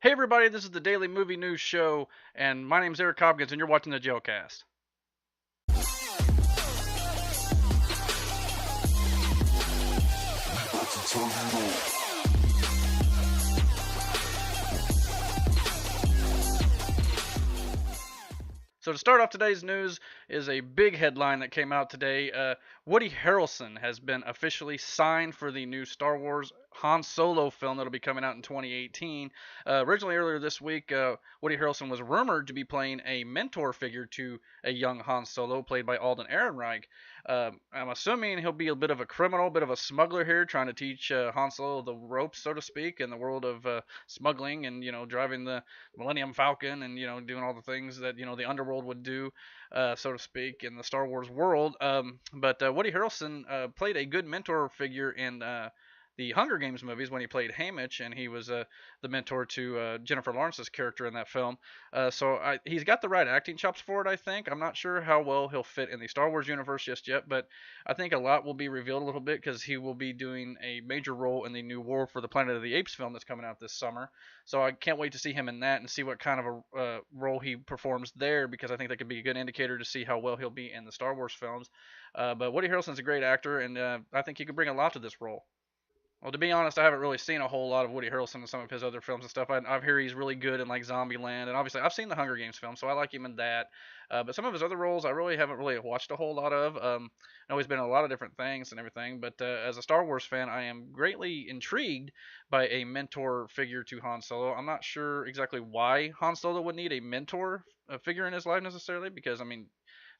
Hey everybody, this is the Daily Movie News Show, and my name's Eric Hopkins, and you're watching the Jailcast. So to start off today's news is a big headline that came out today. Woody Harrelson has been officially signed for the new Star Wars Han Solo film that'll be coming out in 2018. Originally, earlier this week, Woody Harrelson was rumored to be playing a mentor figure to a young Han Solo, played by Alden Ehrenreich. I'm assuming he'll be a bit of a criminal, bit of a smuggler here, trying to teach Han Solo the ropes, so to speak, in the world of smuggling and driving the Millennium Falcon and doing all the things that the underworld would do, so to speak, in the Star Wars world. But Woody Harrelson played a good mentor figure in the Hunger Games movies when he played Haymitch, and he was the mentor to Jennifer Lawrence's character in that film. He's got the right acting chops for it, I think. I'm not sure how well he'll fit in the Star Wars universe just yet, but I think a lot will be revealed a little bit because he will be doing a major role in the new War for the Planet of the Apes film that's coming out this summer. So I can't wait to see him in that and see what kind of a role he performs there, because I think that could be a good indicator to see how well he'll be in the Star Wars films. But Woody Harrelson's a great actor, and I think he could bring a lot to this role. Well, to be honest, I haven't really seen a whole lot of Woody Harrelson in some of his other films and stuff. I hear he's really good in like Zombieland, and obviously I've seen the Hunger Games film, so I like him in that. But some of his other roles, I really haven't really watched a whole lot of. I know he's been in a lot of different things and everything, but as a Star Wars fan, I am greatly intrigued by a mentor figure to Han Solo. I'm not sure exactly why Han Solo would need a mentor figure in his life necessarily, because I mean,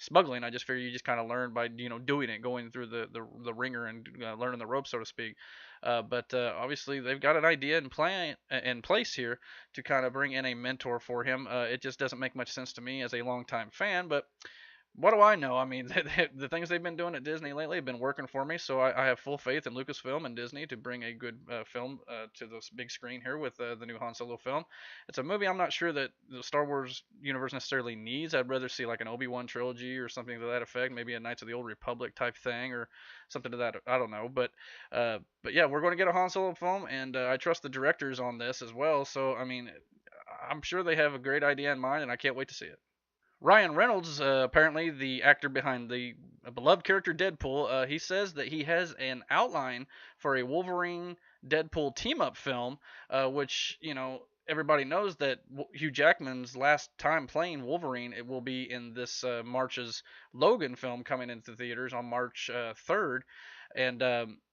smuggling, I just figure you just kind of learn by doing it, going through the ringer and learning the ropes, so to speak. But obviously they've got an idea in place here to kind of bring in a mentor for him. It just doesn't make much sense to me as a longtime fan, but what do I know? I mean, the things they've been doing at Disney lately have been working for me, so I have full faith in Lucasfilm and Disney to bring a good film to the big screen here with the new Han Solo film. It's a movie I'm not sure that the Star Wars universe necessarily needs. I'd rather see like an Obi-Wan trilogy or something to that effect, maybe a Knights of the Old Republic type thing or something to that. I don't know, but yeah, we're going to get a Han Solo film, and I trust the directors on this as well. So I mean, I'm sure they have a great idea in mind, and I can't wait to see it. Ryan Reynolds, apparently the actor behind the beloved character Deadpool, he says that he has an outline for a Wolverine Deadpool team-up film, which everybody knows that Hugh Jackman's last time playing Wolverine, it will be in this March's Logan film coming into theaters on March 3rd. And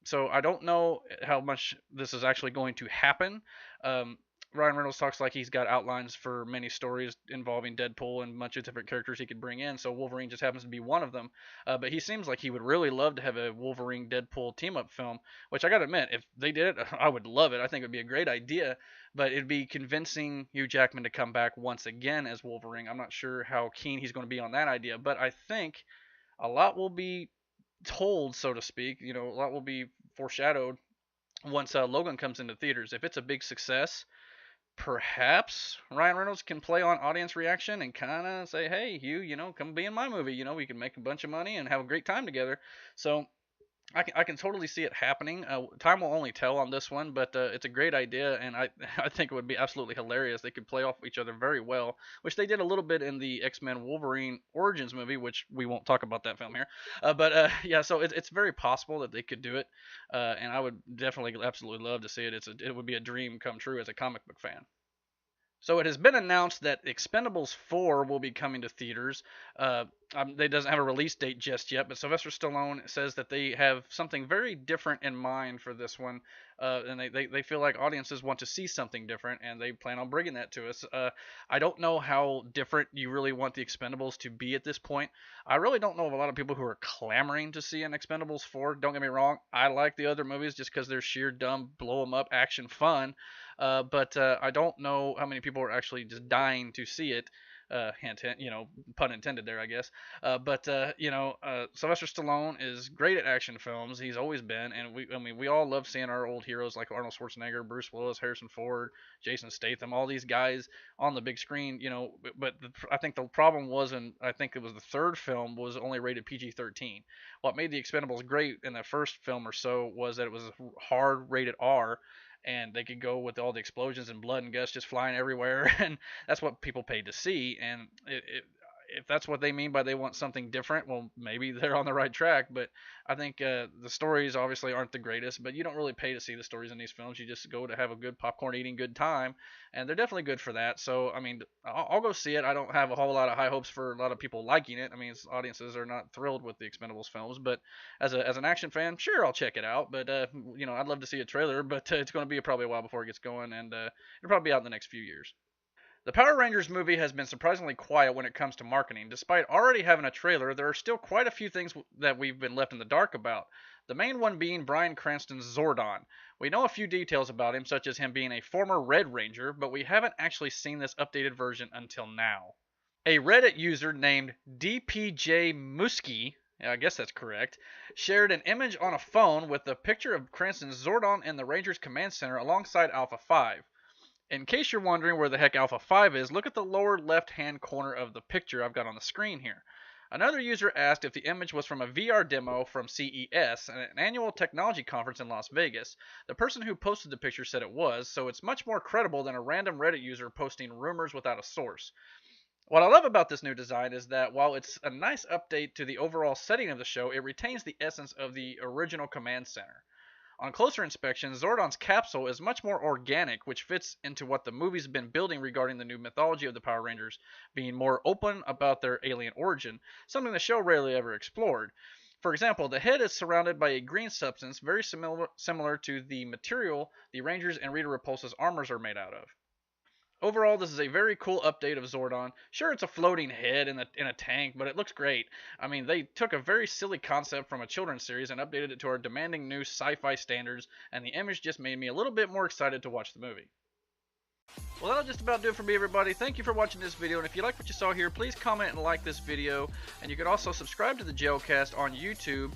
so I don't know how much this is actually going to happen. Ryan Reynolds talks like he's got outlines for many stories involving Deadpool and a bunch of different characters he could bring in. So Wolverine just happens to be one of them. But he seems like he would really love to have a Wolverine Deadpool team up film, which I got to admit, if they did it, I would love it. I think it would be a great idea, but it'd be convincing Hugh Jackman to come back once again as Wolverine. I'm not sure how keen he's going to be on that idea, but I think a lot will be told, so to speak. A lot will be foreshadowed once Logan comes into theaters. If it's a big success, perhaps Ryan Reynolds can play on audience reaction and kind of say, "Hey, Hugh, come be in my movie. We can make a bunch of money and have a great time together." So I can totally see it happening. Time will only tell on this one, but it's a great idea, and I I think it would be absolutely hilarious. They could play off each other very well, which they did a little bit in the X-Men Wolverine Origins movie, which we won't talk about that film here. But yeah, so it's very possible that they could do it, and I would definitely absolutely love to see it. It would be a dream come true as a comic book fan. So it has been announced that Expendables 4 will be coming to theaters. They doesn't have a release date just yet, but Sylvester Stallone says that they have something very different in mind for this one, and they feel like audiences want to see something different, and they plan on bringing that to us. I don't know how different you really want the Expendables to be at this point. I really don't know of a lot of people who are clamoring to see an Expendables 4. Don't get me wrong, I like the other movies just because they're sheer dumb, blow 'em up action fun. But I don't know how many people are actually just dying to see it. Hint, hint, pun intended there, I guess. But Sylvester Stallone is great at action films. He's always been, and we all love seeing our old heroes like Arnold Schwarzenegger, Bruce Willis, Harrison Ford, Jason Statham, all these guys on the big screen. But I think the problem was, and I think it was the third film was only rated PG-13. What made the Expendables great in the first film or so was that it was hard rated R, and they could go with all the explosions and blood and guts just flying everywhere, and that's what people paid to see. And if that's what they mean by they want something different, well, maybe they're on the right track. But I think the stories obviously aren't the greatest, but you don't really pay to see the stories in these films. You just go to have a good popcorn eating good time, and they're definitely good for that. So I mean, I'll go see it. I don't have a whole lot of high hopes for a lot of people liking it. I mean, audiences are not thrilled with the Expendables films, but as an action fan, sure, I'll check it out. But I'd love to see a trailer, but it's going to be probably a while before it gets going, and it'll probably be out in the next few years. The Power Rangers movie has been surprisingly quiet when it comes to marketing. Despite already having a trailer, there are still quite a few things that we've been left in the dark about. The main one being Bryan Cranston's Zordon. We know a few details about him, such as him being a former Red Ranger, but we haven't actually seen this updated version until now. A Reddit user named DPJ Muskie, I guess that's correct, shared an image on a phone with a picture of Cranston's Zordon in the Rangers Command Center alongside Alpha 5. In case you're wondering where the heck Alpha 5 is, look at the lower left-hand corner of the picture I've got on the screen here. Another user asked if the image was from a VR demo from CES, an annual technology conference in Las Vegas. The person who posted the picture said it was, so it's much more credible than a random Reddit user posting rumors without a source. What I love about this new design is that while it's a nice update to the overall setting of the show, it retains the essence of the original command center. On closer inspection, Zordon's capsule is much more organic, which fits into what the movie's been building regarding the new mythology of the Power Rangers, being more open about their alien origin, something the show rarely ever explored. For example, the head is surrounded by a green substance very similar to the material the Rangers and Rita Repulsa's armors are made out of. Overall, this is a very cool update of Zordon. Sure, it's a floating head in a tank, but it looks great. I mean, they took a very silly concept from a children's series and updated it to our demanding new sci-fi standards, and the image just made me a little bit more excited to watch the movie. Well, that'll just about do it for me, everybody. Thank you for watching this video, and if you like what you saw here, please comment and like this video. And you can also subscribe to the Jailcast on YouTube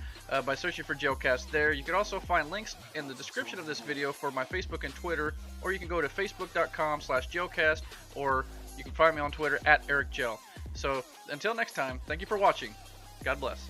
by searching for Jailcast there. You can also find links in the description of this video for my Facebook and Twitter, or you can go to facebook.com/Jailcast, or you can find me on Twitter @EricJail. So, until next time, thank you for watching. God bless.